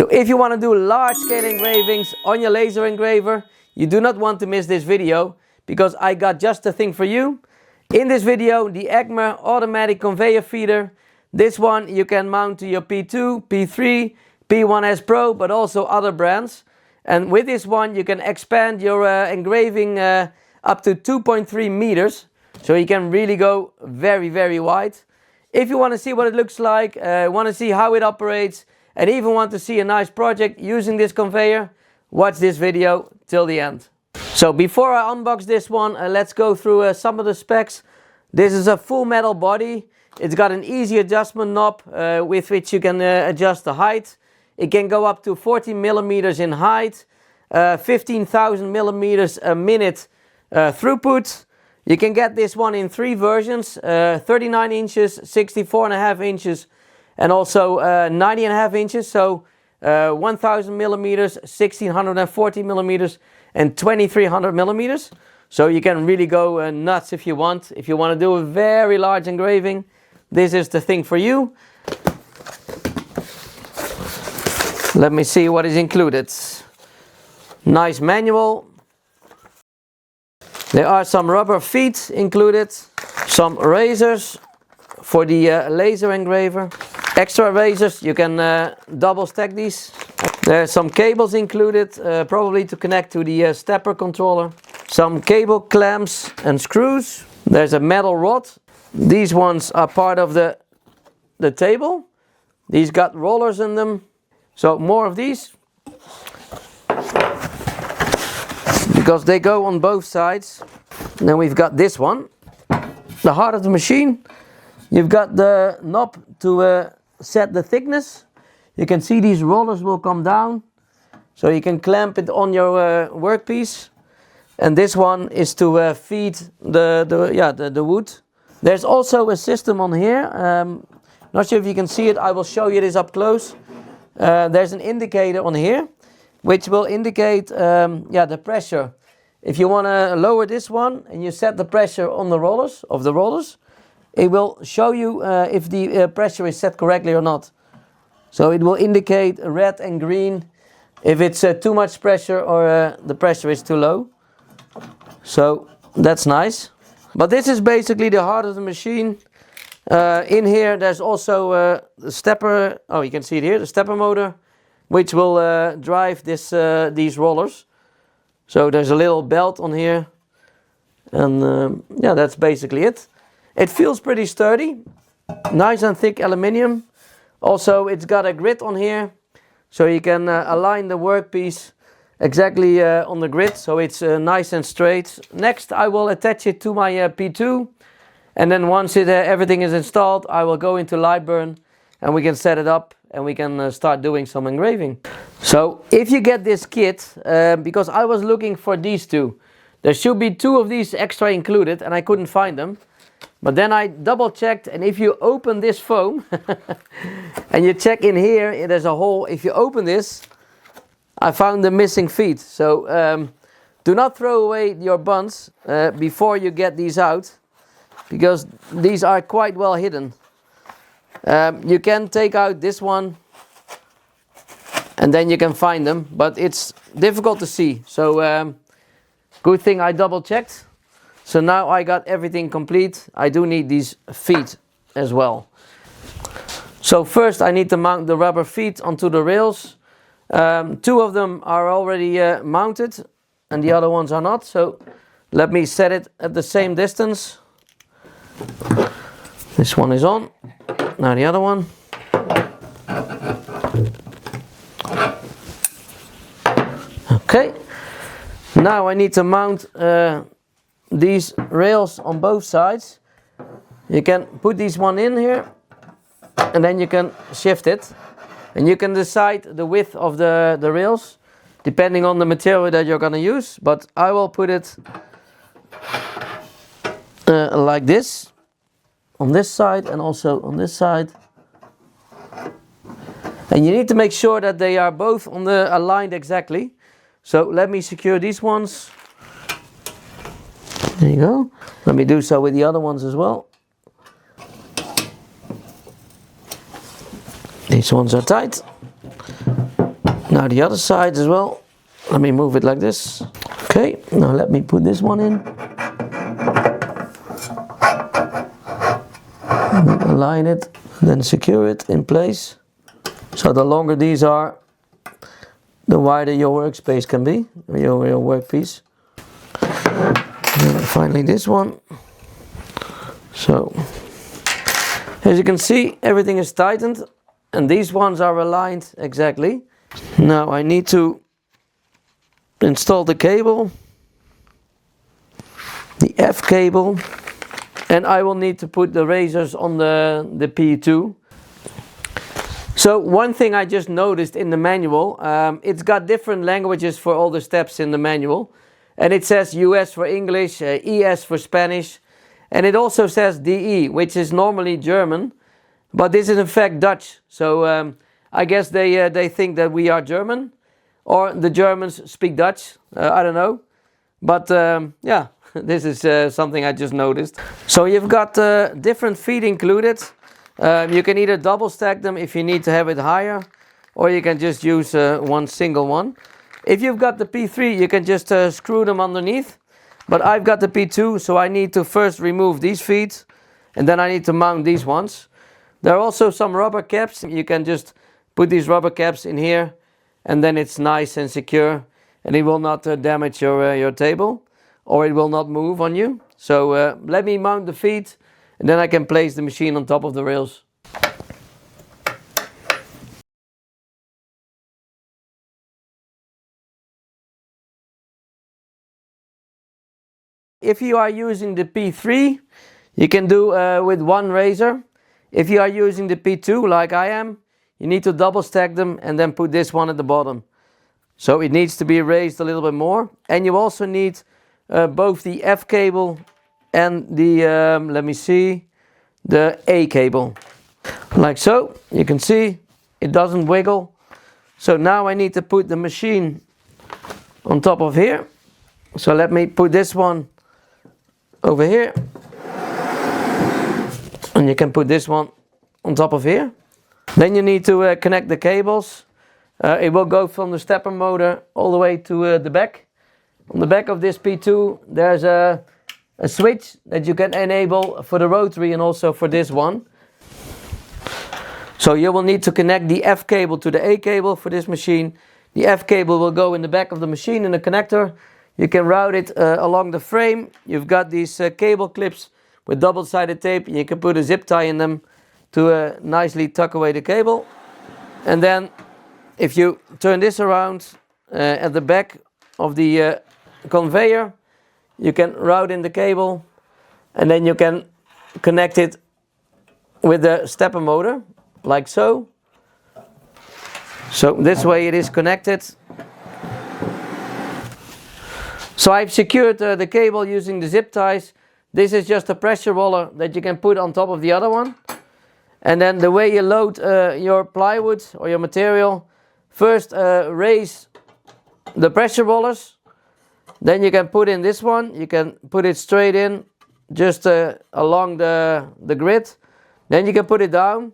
So if you want to do large scale engravings on your laser engraver, you do not want to miss this video, because I got just the thing for you. In this video, the ACMER Automatic Conveyor Feeder. This one you can mount to your P2, P3, P1S Pro, but also other brands. And with this one you can expand your engraving up to 2.3 meters. So you can really go very, very wide. If you want to see what it looks like, want to see how it operates, and even want to see a nice project using this conveyor, watch this video till the end. So before I unbox this one, let's go through some of the specs. This is a full metal body. It's got an easy adjustment knob with which you can adjust the height. It can go up to 14 millimeters in height, 15,000 millimeters a minute throughput. You can get this one in 3 versions, 39 inches, 64.5 inches, and also 90.5 inches. So 1000 millimeters, 1640 millimeters, and 2300 millimeters. So you can really go nuts if you want. If you want to do a very large engraving, this is the thing for you. Let me see what is included. Nice manual. There are some rubber feet included, some razors for the laser engraver, extra razors, you can double stack these. There are some cables included, probably to connect to the stepper controller. Some cable clamps and screws. There's a metal rod. These ones are part of the table. These got rollers in them. So more of these, because they go on both sides. And then we've got this one, the heart of the machine. You've got the knob to set the thickness. You can see these rollers will come down, so you can clamp it on your workpiece. And this one is to feed the wood. There's also a system on here. Not sure if you can see it. I will show you this up close. There's an indicator on here, which will indicate the pressure. If you want to lower this one and you set the pressure on the rollers, it will show you if the pressure is set correctly or not. So it will indicate red and green if it's too much pressure or the pressure is too low. So that's nice. But this is basically the heart of the machine. In here there's also the stepper. Oh, you can see it here, the stepper motor, which will drive these rollers. So there's a little belt on here, and that's basically it. It feels pretty sturdy, nice and thick aluminium. Also it's got a grid on here, so you can align the workpiece exactly on the grid, so it's nice and straight. Next I will attach it to my P2, and then once everything is installed, I will go into Lightburn and we can set it up and we can start doing some engraving. So if you get this kit, because I was looking for these two, there should be 2 of these extra included and I couldn't find them. But then I double checked, and if you open this foam and you check in here, there's a hole. If you open this, I found the missing feet. So do not throw away your buns before you get these out, because these are quite well hidden. You can take out this one and then you can find them, but it's difficult to see. So good thing I double checked. So now I got everything complete. I do need these feet as well. So first I need to mount the rubber feet onto the rails. 2 of them are already mounted and the other ones are not. So let me set it at the same distance. This one is on. Now the other one. Okay. Now I need to mount these rails on both sides. You can put this one in here and then you can shift it, and you can decide the width of the rails depending on the material that you're going to use, but I will put it like this on this side and also on this side. And you need to make sure that they are both aligned exactly. So let me secure these ones. There you go. Let me do so with the other ones as well. These ones are tight. Now the other side as well. Let me move it like this. Okay, now let me put this one in. Align it, then secure it in place. So the longer these are, the wider your workspace can be, your workpiece. And finally this one. So, as you can see, everything is tightened and these ones are aligned exactly. Now I need to install the cable, the F cable, and I will need to put the razors on the P2. So one thing I just noticed in the manual, it's got different languages for all the steps in the manual. And it says US for English, ES for Spanish, and it also says DE, which is normally German, but this is in fact Dutch. So I guess they think that we are German, or the Germans speak Dutch, I don't know. But yeah, this is something I just noticed. So you've got different feet included. You can either double stack them if you need to have it higher, or you can just use one single one. If you've got the P3, you can just screw them underneath. But I've got the P2, so I need to first remove these feet, and then I need to mount these ones. There are also some rubber caps. You can just put these rubber caps in here, and then it's nice and secure, and it will not damage your table, or it will not move on you. So let me mount the feet, and then I can place the machine on top of the rails. If you are using the P3, you can do with one razor. If you are using the P2 like I am, you need to double stack them and then put this one at the bottom. So it needs to be raised a little bit more. And you also need both the F cable and the, let me see, the A cable. Like so, you can see it doesn't wiggle. So now I need to put the machine on top of here. So let me put this one over here, and you can put this one on top of here. Then you need to connect the cables. It will go from the stepper motor all the way to the back. On the back of this P2 there's a switch that you can enable for the rotary and also for this one. So you will need to connect the F cable to the A cable for this machine. The F cable will go in the back of the machine in the connector. You can route it along the frame. You've got these cable clips with double-sided tape. You can put a zip tie in them to nicely tuck away the cable. And then if you turn this around at the back of the conveyor, you can route in the cable, and then you can connect it with the stepper motor, like so. So this way it is connected. So I've secured the cable using the zip ties. This is just a pressure roller that you can put on top of the other one. And then the way you load your plywood or your material, first raise the pressure rollers. Then you can put in this one. You can put it straight in, just along the grid. Then you can put it down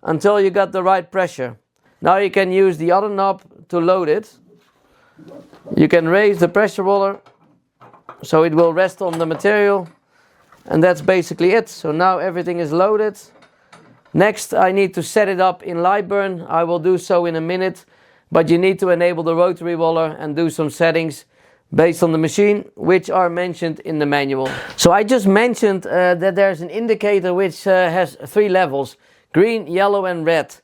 until you got the right pressure. Now you can use the other knob to load it. You can raise the pressure roller so it will rest on the material, and that's basically it. So now everything is loaded. Next I need to set it up in Lightburn. I will do so in a minute, but you need to enable the rotary roller and do some settings based on the machine, which are mentioned in the manual. So I just mentioned that there's an indicator which has 3 levels: green, yellow and red.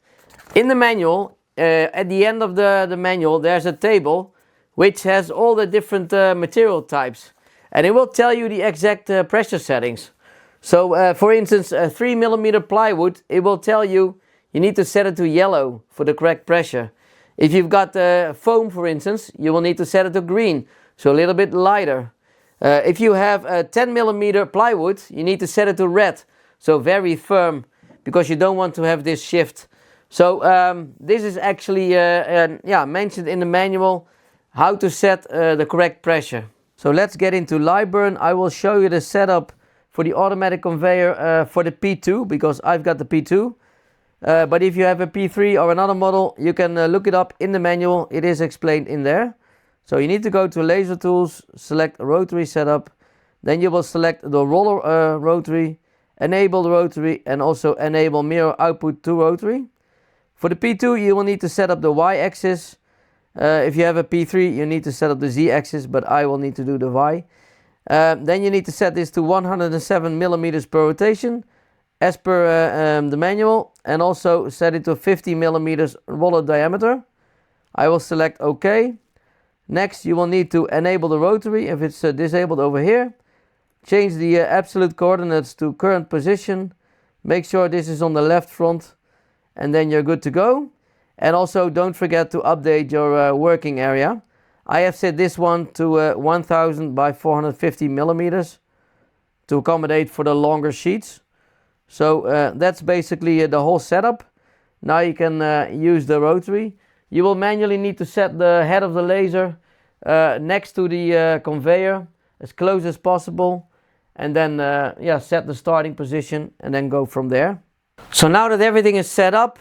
In the manual, at the end of the manual, there's a table which has all the different material types, and it will tell you the exact pressure settings. So for instance, a 3mm plywood, it will tell you need to set it to yellow for the correct pressure. If you've got foam, for instance, you will need to set it to green, so a little bit lighter. If you have a 10mm plywood, you need to set it to red, so very firm, because you don't want to have this shift. So this is actually mentioned in the manual, how to set the correct pressure. So let's get into Lightburn. I will show you the setup for the automatic conveyor for the P2, because I've got the P2. But if you have a P3 or another model, you can look it up in the manual. It is explained in there. So you need to go to laser tools, select rotary setup. Then you will select the roller rotary, enable the rotary, and also enable mirror output to rotary. For the P2, you will need to set up the Y-axis. If you have a P3, you need to set up the Z-axis, but I will need to do the Y. Then you need to set this to 107 millimeters per rotation, as per the manual, and also set it to 50 millimeters roller diameter. I will select OK. Next, you will need to enable the rotary if it's disabled over here. Change the absolute coordinates to current position. Make sure this is on the left front, and then you're good to go. And also don't forget to update your working area. I have set this one to 1000 by 450 millimeters to accommodate for the longer sheets. So that's basically the whole setup. Now you can use the rotary. You will manually need to set the head of the laser next to the conveyor as close as possible, and then set the starting position and then go from there. So now that everything is set up,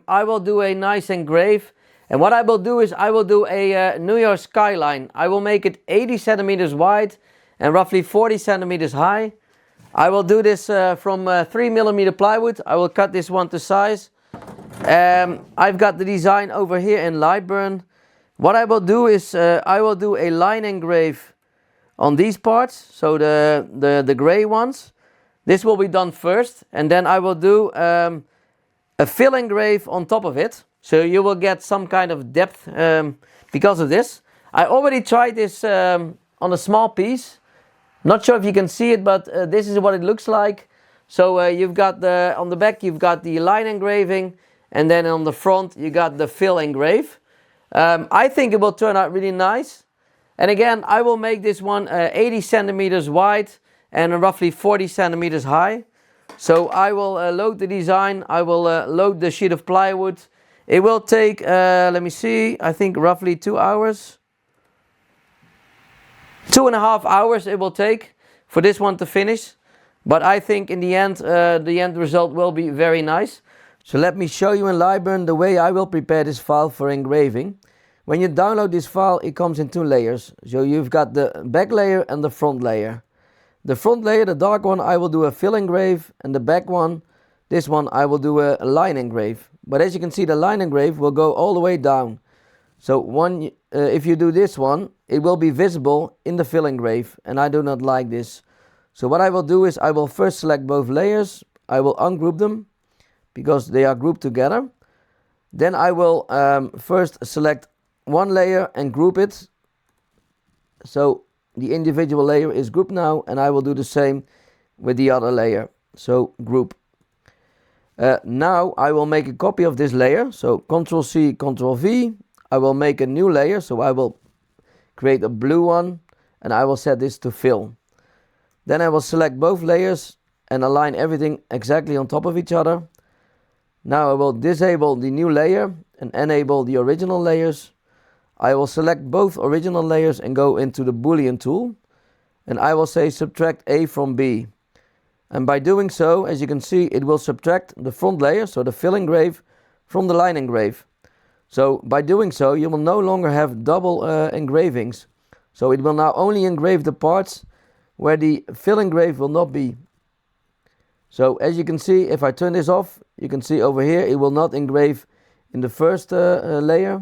I will do a nice engrave. And what I will do is I will do a New York Skyline. I will make it 80 centimeters wide and roughly 40 centimeters high. I will do this from 3mm plywood. I will cut this one to size. I've got the design over here in Lightburn. What I will do is I will do a line engrave on these parts, so the gray ones. This will be done first, and then I will do a fill engrave on top of it. So you will get some kind of depth because of this. I already tried this on a small piece. Not sure if you can see it, but this is what it looks like. So you've got on the back you've got the line engraving, and then on the front you got the fill engrave. I think it will turn out really nice. And again, I will make this one 80 centimeters wide and roughly 40 centimeters high. So I will load the design. I will load the sheet of plywood. It will take, let me see, I think roughly 2 hours. 2.5 hours it will take for this one to finish. But I think in the end result will be very nice. So let me show you in Lightburn the way I will prepare this file for engraving. When you download this file, it comes in 2 layers. So you've got the back layer and the front layer. The front layer, the dark one, I will do a fill engrave, and the back one, this one, I will do a line engrave. But as you can see, the line engrave will go all the way down. So if you do this one, it will be visible in the fill engrave, and I do not like this. So what I will do is I will first select both layers. I will ungroup them because they are grouped together. Then I will first select one layer and group it. So the individual layer is grouped now, and I will do the same with the other layer. So group. Now I will make a copy of this layer. So Ctrl C, Ctrl V. I will make a new layer. So I will create a blue one, and I will set this to fill. Then I will select both layers and align everything exactly on top of each other. Now I will disable the new layer and enable the original layers. I will select both original layers and go into the Boolean tool, and I will say subtract A from B. And by doing so, as you can see, it will subtract the front layer, so the fill engrave, from the line engrave. So by doing so, you will no longer have double engravings. So it will now only engrave the parts where the fill engrave will not be. So as you can see, if I turn this off, you can see over here it will not engrave in the first layer,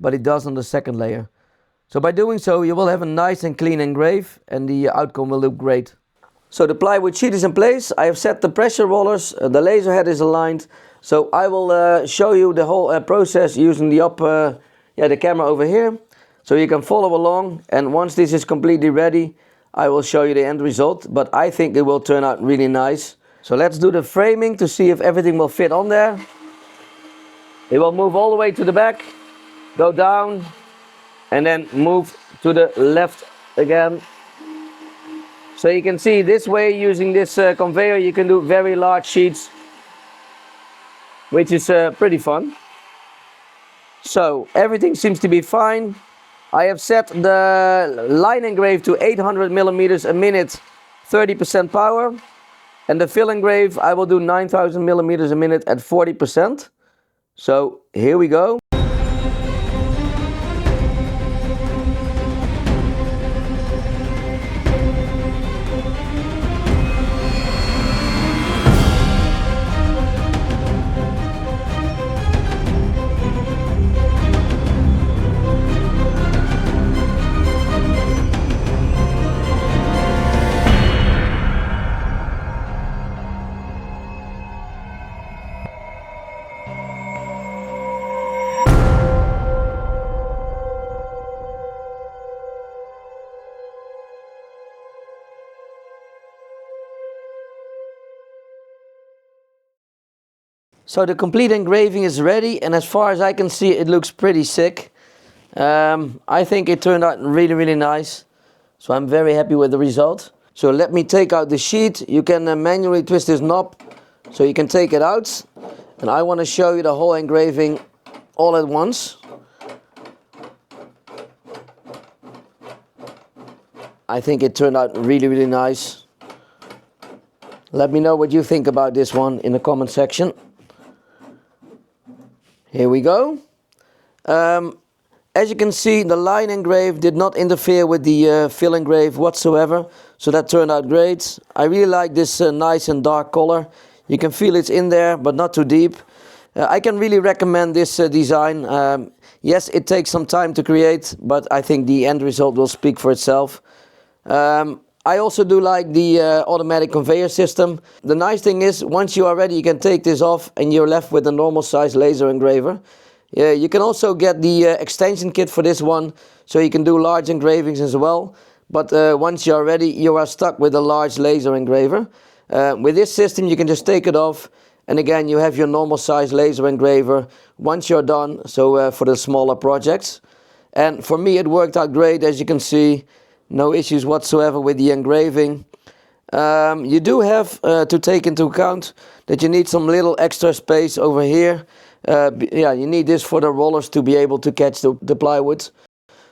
but it does on the second layer. So by doing so, you will have a nice and clean engrave, and the outcome will look great. So the plywood sheet is in place. I have set the pressure rollers, the laser head is aligned. So I will show you the whole process using the camera over here. So you can follow along, and once this is completely ready, I will show you the end result, but I think it will turn out really nice. So let's do the framing to see if everything will fit on there. It will move all the way to the back, go down, and then move to the left again. So you can see this way, using this conveyor, you can do very large sheets, which is pretty fun. So everything seems to be fine. I have set the line engrave to 800 millimeters a minute, 30% power. And the fill engrave, I will do 9,000 millimeters a minute at 40%. So here we go. So the complete engraving is ready, and as far as I can see, it looks pretty sick. I think it turned out really nice. So I'm very happy with the result. So let me take out the sheet. You can manually twist this knob so you can take it out. And I want to show you the whole engraving all at once. I think it turned out really nice. Let me know what you think about this one in the comment section. Here we go. As you can see, the line engrave did not interfere with the fill engrave whatsoever, so that turned out great. I really like this nice and dark color. You can feel it's in there, but not too deep. I can really recommend this design. Yes, it takes some time to create, but I think the end result will speak for itself. I also do like the automatic conveyor system. The nice thing is, once you are ready, you can take this off and you're left with a normal size laser engraver. You can also get the extension kit for this one, so you can do large engravings as well. But once you are ready, you are stuck with a large laser engraver. With this system, you can just take it off, and again, you have your normal size laser engraver once you're done, so for the smaller projects. And for me, it worked out great, as you can see. No issues whatsoever with the engraving. You do have to take into account that you need some little extra space over here. Yeah, you need this for the rollers to be able to catch the plywood.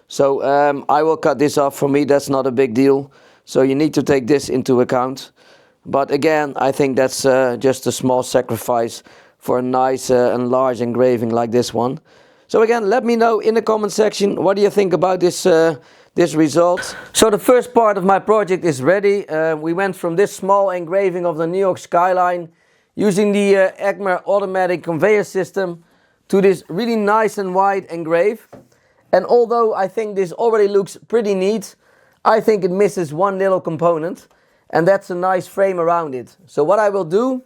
So I will cut this off. For me, that's not a big deal. So you need to take this into account. But again, I think that's just a small sacrifice for a nice and large engraving like this one. So again, let me know in the comment section, what do you think about this this result. So the first part of my project is ready. We went from this small engraving of the New York skyline using the ACMER Automatic Conveyor System to this really nice and wide engrave. And although I think this already looks pretty neat, I think it misses one little component, and that's a nice frame around it. So what I will do,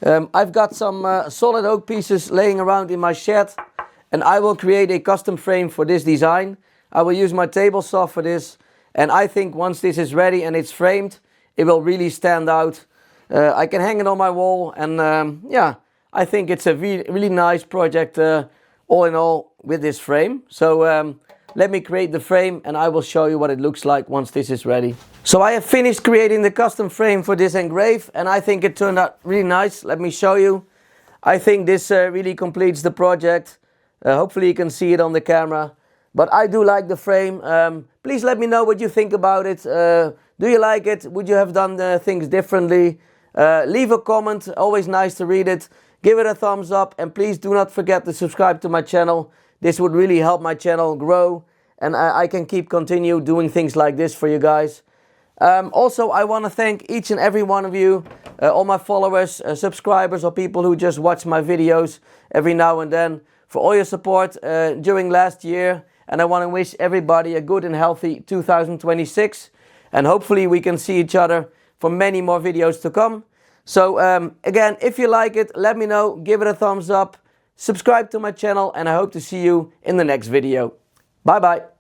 I've got some solid oak pieces laying around in my shed, and I will create a custom frame for this design. I will use my table saw for this, and I think once this is ready and it's framed, it will really stand out. I can hang it on my wall, and yeah, I think it's a really nice project all in all with this frame. So let me create the frame and I will show you what it looks like once this is ready. So I have finished creating the custom frame for this Engrave, and I think it turned out really nice. Let me show you. I think this really completes the project. Hopefully you can see it on the camera. But I do like the frame. Please let me know what you think about it. Do you like it? Would you have done things differently? Leave a comment, always nice to read it. Give it a thumbs up, and please do not forget to subscribe to my channel. This would really help my channel grow, and I can continue doing things like this for you guys. Also, I want to thank each and every one of you, all my followers, subscribers, or people who just watch my videos every now and then, for all your support during last year. And I want to wish everybody a good and healthy 2026. And hopefully we can see each other for many more videos to come. So again, if you like it, let me know. Give it a thumbs up. Subscribe to my channel, and I hope to see you in the next video. Bye bye.